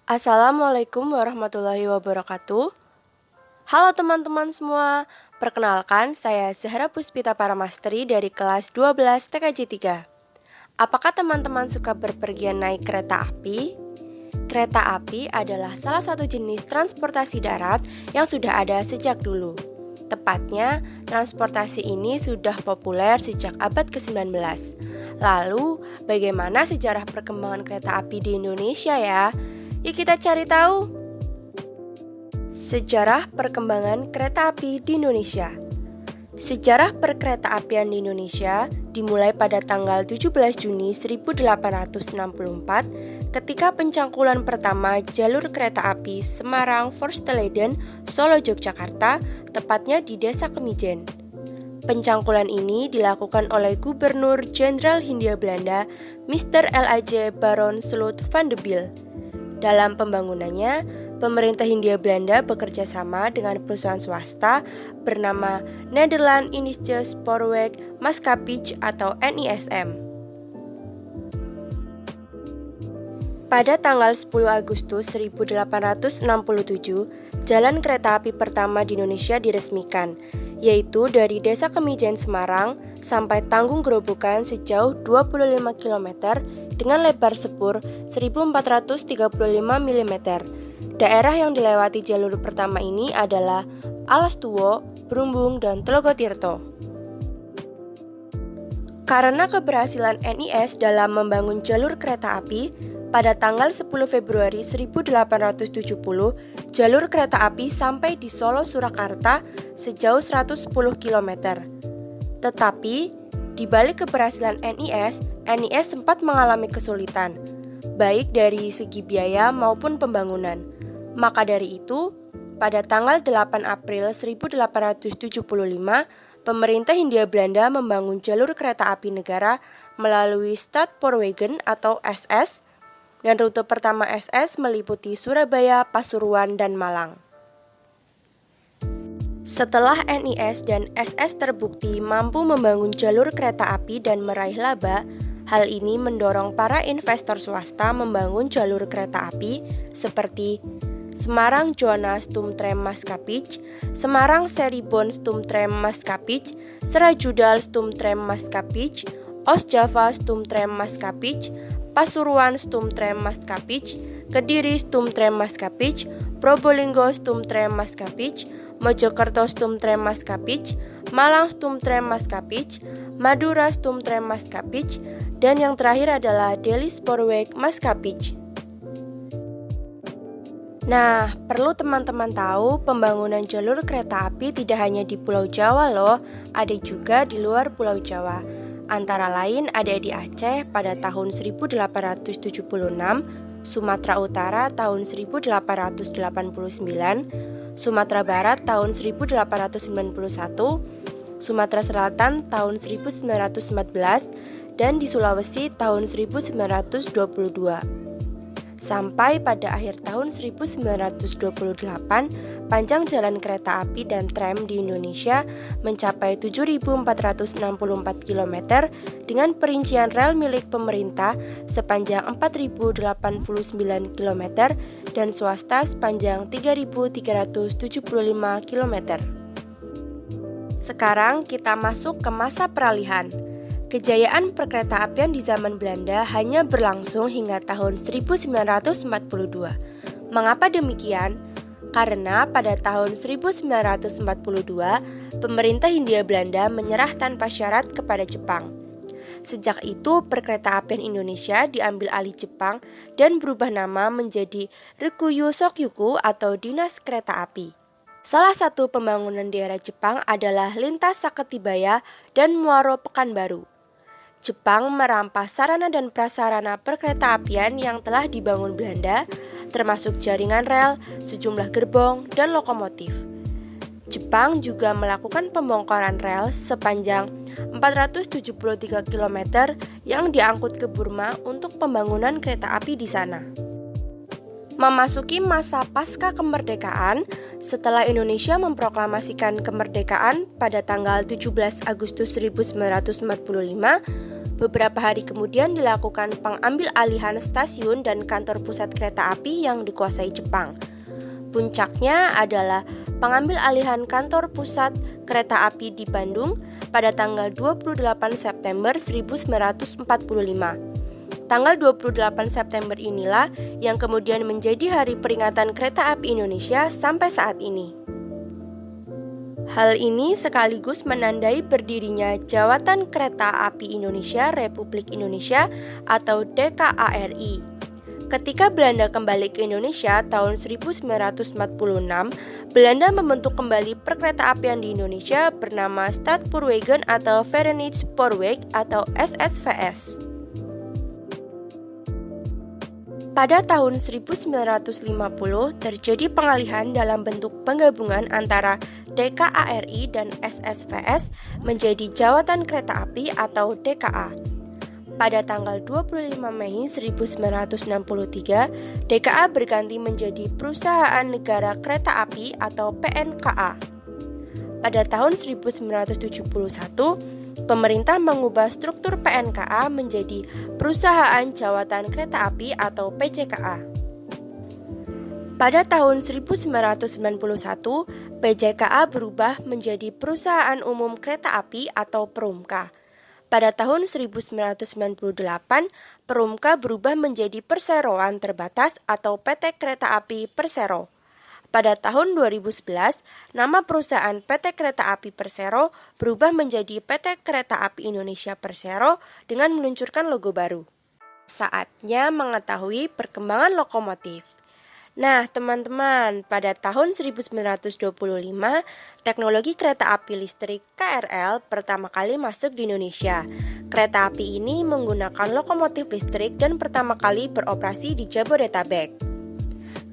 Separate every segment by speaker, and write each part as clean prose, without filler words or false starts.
Speaker 1: Assalamualaikum warahmatullahi wabarakatuh. Halo teman-teman semua, perkenalkan saya Zahra Puspita Paramastri dari kelas 12 TKJ 3. Apakah teman-teman suka berpergian naik kereta api? Kereta api adalah salah satu jenis transportasi darat yang sudah ada sejak dulu. Tepatnya, transportasi ini sudah populer sejak abad ke-19. Lalu, bagaimana sejarah perkembangan kereta api di Indonesia ya? Yuk kita cari tahu. Sejarah perkembangan kereta api di Indonesia. Sejarah perkeretaapian di Indonesia dimulai pada tanggal 17 Juni 1864 ketika pencangkulan pertama jalur kereta api Semarang-Forsteleden, Solo, Yogyakarta, tepatnya di Desa Kemijen. Pencangkulan ini dilakukan oleh Gubernur Jenderal Hindia Belanda, Mr. L.A.J. Baron Sloot van de Biel. Dalam pembangunannya, pemerintah Hindia Belanda bekerja sama dengan perusahaan swasta bernama Nederland Indische Spoorweg Maatschappij atau NISM. Pada tanggal 10 Agustus 1867, jalan kereta api pertama di Indonesia diresmikan, yaitu dari Desa Kemijen Semarang sampai Tanggung Grobogan sejauh 25 km dengan lebar sepur 1435 mm. Daerah yang dilewati jalur pertama ini adalah Alas Tuwo, Brumbung, dan Tlogotirto. Karena keberhasilan NIS dalam membangun jalur kereta api, pada tanggal 10 Februari 1870, jalur kereta api sampai di Solo Surakarta sejauh 110 km. Tetapi, di balik keberhasilan NIS sempat mengalami kesulitan, baik dari segi biaya maupun pembangunan. Maka dari itu, pada tanggal 8 April 1875, pemerintah Hindia Belanda membangun jalur kereta api negara melalui Stadspoorwegen atau SS, dan rute pertama SS meliputi Surabaya, Pasuruan, dan Malang. Setelah NIS dan SS terbukti mampu membangun jalur kereta api dan meraih laba, hal ini mendorong para investor swasta membangun jalur kereta api seperti Semarang Juana Stoomtram Maatschappij, Semarang Seribon Stoomtram Maatschappij, Serajudal Stoomtram Maatschappij, Oost-Java Stoomtram Maatschappij, Pasuruan Stoomtram Maatschappij, Kediri Stoomtram Maatschappij, Probolinggo Stoomtram Maatschappij, Mojokerto Stoomtram Maatschappij, Malang Stoomtram Maatschappij, Madura Stoomtram Maatschappij, dan yang terakhir adalah Delhi Spoorweg Maatschappij. Nah, perlu teman-teman tahu pembangunan jalur kereta api tidak hanya di Pulau Jawa loh, ada juga di luar Pulau Jawa. Antara lain ada di Aceh pada tahun 1876, Sumatera Utara tahun 1889, Sumatera Barat tahun 1891, Sumatera Selatan tahun 1914, dan di Sulawesi tahun 1922. Sampai pada akhir tahun 1928, panjang jalan kereta api dan tram di Indonesia mencapai 7.464 km dengan perincian rel milik pemerintah sepanjang 4.089 km dan swasta sepanjang 3.375 km. Sekarang kita masuk ke masa peralihan. Kejayaan perkeretaapian di zaman Belanda hanya berlangsung hingga tahun 1942. Mengapa demikian? Karena pada tahun 1942, pemerintah Hindia Belanda menyerah tanpa syarat kepada Jepang. Sejak itu, perkeretaapian Indonesia diambil alih Jepang dan berubah nama menjadi Rikuyu Sokyuku atau Dinas Kereta Api. Salah satu pembangunan di era Jepang adalah lintas Saketibaya dan Muaro Pekanbaru. Jepang merampas sarana dan prasarana perkeretaapian yang telah dibangun Belanda, termasuk jaringan rel, sejumlah gerbong, dan lokomotif. Jepang juga melakukan pembongkaran rel sepanjang 473 km yang diangkut ke Burma untuk pembangunan kereta api di sana. Memasuki masa pasca kemerdekaan, setelah Indonesia memproklamasikan kemerdekaan pada tanggal 17 Agustus 1945, Beberapa hari kemudian dilakukan pengambil alihan stasiun dan kantor pusat kereta api yang dikuasai Jepang. Puncaknya adalah pengambil alihan kantor pusat kereta api di Bandung pada tanggal 28 September 1945. Tanggal 28 September inilah yang kemudian menjadi hari peringatan kereta api Indonesia sampai saat ini. Hal ini sekaligus menandai berdirinya Jawatan Kereta Api Indonesia Republik Indonesia atau DKARI. Ketika Belanda kembali ke Indonesia tahun 1946, Belanda membentuk kembali perkeretaapian di Indonesia bernama Stadspoorwegen atau Verenigd Spoorweg atau SSVS. Pada tahun 1950 terjadi pengalihan dalam bentuk penggabungan antara DKARI dan SSVS menjadi Jawatan Kereta Api atau DKA. Pada tanggal 25 Mei 1963, DKA berganti menjadi Perusahaan Negara Kereta Api atau PNKA. Pada tahun 1971, pemerintah mengubah struktur PNKA menjadi Perusahaan Jawatan Kereta Api atau PJKA. Pada tahun 1991, PJKA berubah menjadi Perusahaan Umum Kereta Api atau Perumka. Pada tahun 1998, Perumka berubah menjadi Perseroan Terbatas atau PT Kereta Api Persero. Pada tahun 2011, nama perusahaan PT Kereta Api Persero berubah menjadi PT Kereta Api Indonesia Persero dengan meluncurkan logo baru. Saatnya mengetahui perkembangan lokomotif. Nah, teman-teman, pada tahun 1925, teknologi kereta api listrik KRL pertama kali masuk di Indonesia. Kereta api ini menggunakan lokomotif listrik dan pertama kali beroperasi di Jabodetabek.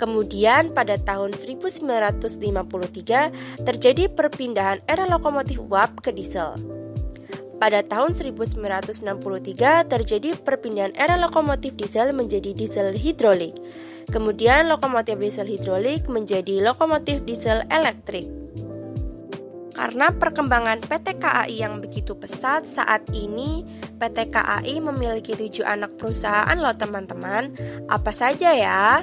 Speaker 1: Kemudian pada tahun 1953 terjadi perpindahan era lokomotif uap ke diesel. Pada tahun 1963 terjadi perpindahan era lokomotif diesel menjadi diesel hidrolik. Kemudian lokomotif diesel hidrolik menjadi lokomotif diesel elektrik. Karena perkembangan PT KAI yang begitu pesat, saat ini PT KAI memiliki 7 anak perusahaan loh teman-teman. Apa saja ya?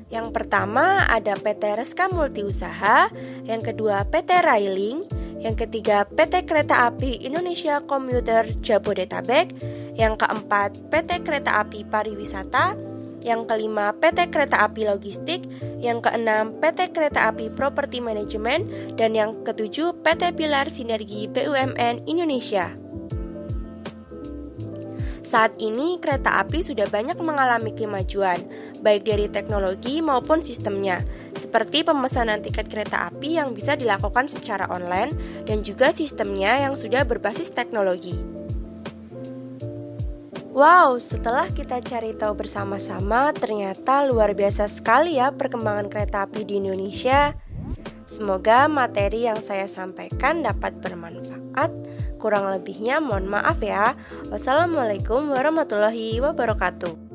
Speaker 1: Yang pertama ada PT Reska Multiusaha, yang kedua PT Railing, yang ketiga PT Kereta Api Indonesia Komuter Jabodetabek, yang keempat PT Kereta Api Pariwisata, yang kelima PT Kereta Api Logistik, yang keenam PT Kereta Api Property Management, dan yang ketujuh PT Pilar Sinergi BUMN Indonesia. Saat ini kereta api sudah banyak mengalami kemajuan, baik dari teknologi maupun sistemnya, seperti pemesanan tiket kereta api yang bisa dilakukan secara online dan juga sistemnya yang sudah berbasis teknologi. Wow, setelah kita cari tahu bersama-sama, ternyata luar biasa sekali ya perkembangan kereta api di Indonesia. Semoga materi yang saya sampaikan dapat bermanfaat. Kurang lebihnya mohon maaf ya. Wassalamualaikum warahmatullahi wabarakatuh.